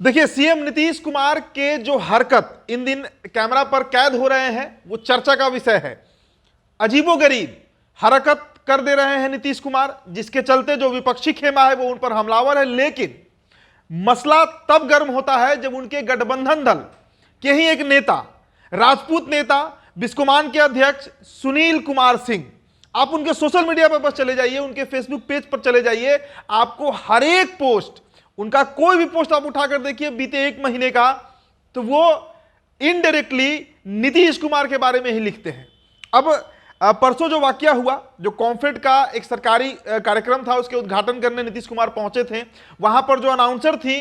देखिए, सीएम नीतीश कुमार के जो हरकत इन दिन कैमरा पर कैद हो रहे हैं वो चर्चा का विषय है। अजीबोगरीब हरकत कर दे रहे हैं नीतीश कुमार, जिसके चलते जो विपक्षी खेमा है वो उन पर हमलावर है। लेकिन मसला तब गर्म होता है जब उनके गठबंधन दल के ही एक नेता, राजपूत नेता, बिस्कोमान के अध्यक्ष सुनील कुमार सिंह, आप उनके सोशल मीडिया पर बस चले जाइए, उनके फेसबुक पेज पर चले जाइए, आपको हर एक पोस्ट, उनका कोई भी पोस्ट आप उठाकर देखिए बीते एक महीने का, तो वो इनडायरेक्टली नीतीश कुमार के बारे में ही लिखते हैं। अब परसों जो वाकया हुआ, जो कॉम्फेड का एक सरकारी कार्यक्रम था, उसके उद्घाटन करने नीतीश कुमार पहुंचे थे। वहां पर जो अनाउंसर थी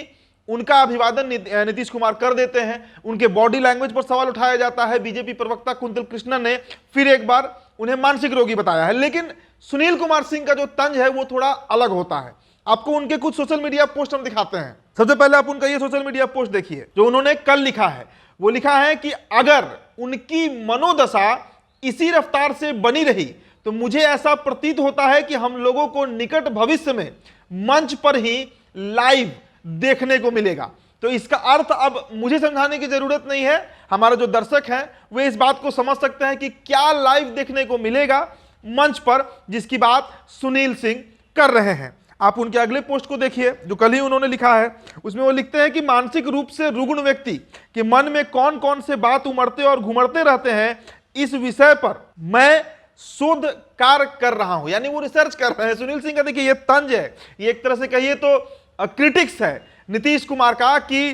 उनका अभिवादन नीतीश कुमार कर देते हैं। उनके बॉडी लैंग्वेज पर सवाल उठाया जाता है। बीजेपी प्रवक्ता कुंतल कृष्णन ने फिर एक बार उन्हें मानसिक रोगी बताया है। लेकिन सुनील कुमार सिंह का जो तंज है वो थोड़ा अलग होता है। आपको उनके कुछ सोशल मीडिया पोस्ट हम दिखाते हैं। सबसे पहले आप उनका ये सोशल मीडिया पोस्ट देखिए जो उन्होंने कल लिखा है। वो लिखा है कि अगर उनकी मनोदशा इसी रफ्तार से बनी रही तो मुझे ऐसा प्रतीत होता है कि हम लोगों को निकट भविष्य में मंच पर ही लाइव देखने को मिलेगा। तो इसका अर्थ अब मुझे समझाने की जरूरत नहीं है, हमारा जो दर्शक हैं वे इस बात को समझ सकते हैं कि क्या लाइव देखने को मिलेगा मंच पर, जिसकी बात सुनील सिंह कर रहे हैं। आप उनके अगले पोस्ट को देखिए जो कल ही उन्होंने लिखा है। उसमें वो लिखते हैं कि मानसिक रूप से रुग्ण व्यक्ति के मन में कौन कौन से बात उमड़ते और घुमड़ते रहते हैं, इस विषय पर मैं शोध कार्य कर रहा हूं। यानी वो रिसर्च कर रहे हैं। सुनील सिंह का देखिए ये तंज है, ये एक तरह से कहिए तो क्रिटिक्स है नीतीश कुमार का कि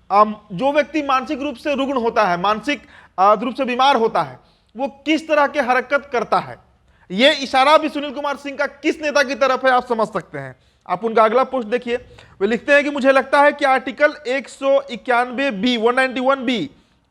जो व्यक्ति मानसिक रूप से रुग्ण होता है, मानसिक रूप से बीमार होता है, वो किस तरह के हरकत करता है। ये इशारा भी सुनील कुमार सिंह का किस नेता की तरफ है आप समझ सकते हैं। आप उनका अगला पोस्ट देखिए। वे लिखते हैं कि मुझे लगता है कि आर्टिकल 191B 191B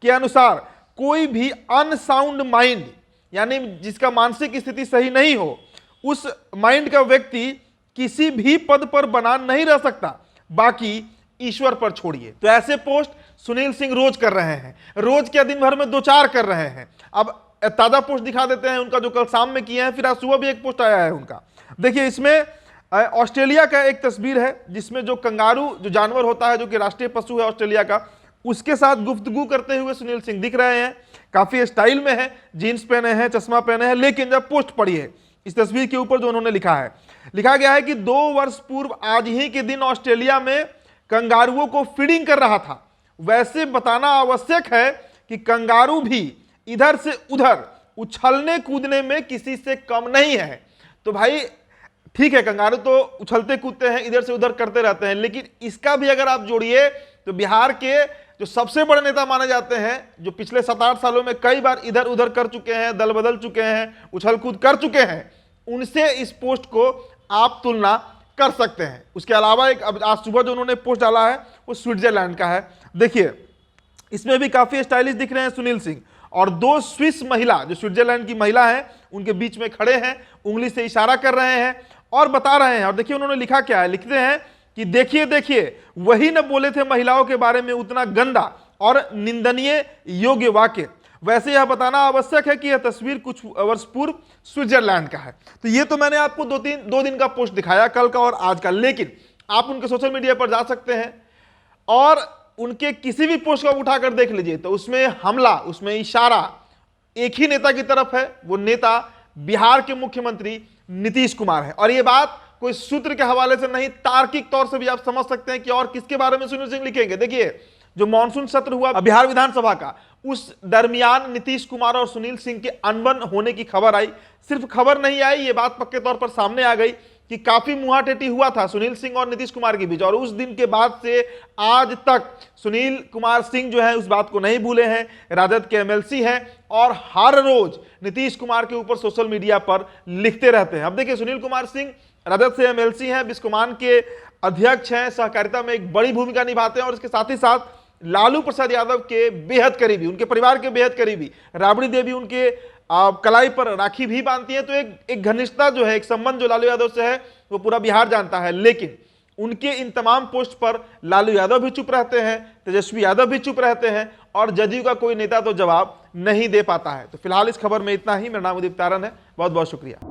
के अनुसार कोई भी अनसाउंड माइंड, यानी जिसका मानसिक स्थिति सही नहीं हो, उस माइंड का व्यक्ति किसी भी पद पर बना नहीं रह सकता, बाकी ईश्वर पर छोड़िए। तो ऐसे पोस्ट सुनील सिंह रोज कर रहे हैं, रोज क्या दिन भर में 2-4 कर रहे हैं। अब ताजा पोस्ट दिखा देते हैं उनका जो कल शाम में किए हैं, फिर आज सुबह भी एक पोस्ट आया है उनका। देखिए इसमें ऑस्ट्रेलिया का एक तस्वीर है जिसमें जो कंगारू जो जानवर होता है, जो कि राष्ट्रीय पशु है ऑस्ट्रेलिया का, उसके साथ गुफ्तगू करते हुए सुनील सिंह दिख रहे हैं। काफी स्टाइल में है, जीन्स पहने हैं, चश्मा पहने हैं। लेकिन जब पोस्ट पढ़ी है इस तस्वीर के ऊपर जो उन्होंने लिखा है, लिखा गया है कि 2 वर्ष पूर्व आज ही के दिन ऑस्ट्रेलिया में कंगारुओं को फीडिंग कर रहा था। वैसे बताना आवश्यक है कि कंगारू भी इधर से उधर उछलने कूदने में किसी से कम नहीं है। तो भाई ठीक है, कंगारू तो उछलते कूदते हैं, इधर से उधर करते रहते हैं, लेकिन इसका भी अगर आप जोड़िए तो बिहार के जो सबसे बड़े नेता माने जाते हैं, जो पिछले 7-8 सालों में कई बार इधर उधर कर चुके हैं, दल बदल चुके हैं, उछल कूद कर चुके हैं, उनसे इस पोस्ट को आप तुलना कर सकते हैं। उसके अलावा एक आज सुबह जो उन्होंने पोस्ट डाला है वो स्विट्जरलैंड का है। देखिए इसमें भी काफी स्टाइलिश दिख रहे हैं सुनील सिंह, और 2 स्विस महिला जो स्विट्जरलैंड की महिला है उनके बीच में खड़े हैं, उंगली से इशारा कर रहे हैं और बता रहे हैं। और देखिए उन्होंने लिखा क्या है, लिखते हैं कि देखिए देखिए वही न बोले थे महिलाओं के बारे में उतना गंदा और निंदनीय योग्य वाक्य। वैसे यह बताना आवश्यक है कि यह तस्वीर कुछ वर्ष पूर्व स्विट्जरलैंड का है। तो ये तो मैंने आपको 2 दिन का पोस्ट दिखाया, कल का और आज का। लेकिन आप उनके सोशल मीडिया पर जा सकते हैं और उनके किसी भी पोस्ट को उठाकर देख लीजिए, तो उसमें हमला, उसमें इशारा एक ही नेता की तरफ है। वो नेता बिहार के मुख्यमंत्री नीतीश कुमार है। और ये बात कोई सूत्र के हवाले से नहीं, तार्किक तौर से भी आप समझ सकते हैं कि और किसके बारे में सुनील सिंह लिखेंगे। देखिए जो मॉनसून सत्र हुआ बिहार विधानसभा का, उस दरमियान नीतीश कुमार और सुनील सिंह के अनबन होने की खबर आई। सिर्फ खबर नहीं आई, ये बात पक्के तौर पर सामने आ गई कि काफी मुहाटेटी हुआ था सुनील सिंह और नीतीश कुमार के बीच। और उस दिन के बाद से आज तक सुनील कुमार सिंह जो है उस बात को नहीं भूले हैं। राजद के एमएलसी हैं और हर रोज नीतीश कुमार के ऊपर सोशल मीडिया पर लिखते रहते हैं। अब देखिए सुनील कुमार सिंह राजद से एमएलसी हैं, बिस्कोमान के अध्यक्ष हैं, सहकारिता में एक बड़ी भूमिका निभाते हैं और इसके साथ ही साथ लालू प्रसाद यादव के बेहद करीबी, उनके परिवार के बेहद करीबी राबड़ी देवी उनके कलाई पर राखी भी बांधती है। तो एक घनिष्ठता जो है, एक संबंध जो लालू यादव से है वो पूरा बिहार जानता है। लेकिन उनके इन तमाम पोस्ट पर लालू यादव भी चुप रहते हैं, तेजस्वी यादव भी चुप रहते हैं और जदयू का कोई नेता तो जवाब नहीं दे पाता है। तो फिलहाल इस खबर में इतना ही। मेरा नाम उदित तारन है, बहुत बहुत शुक्रिया।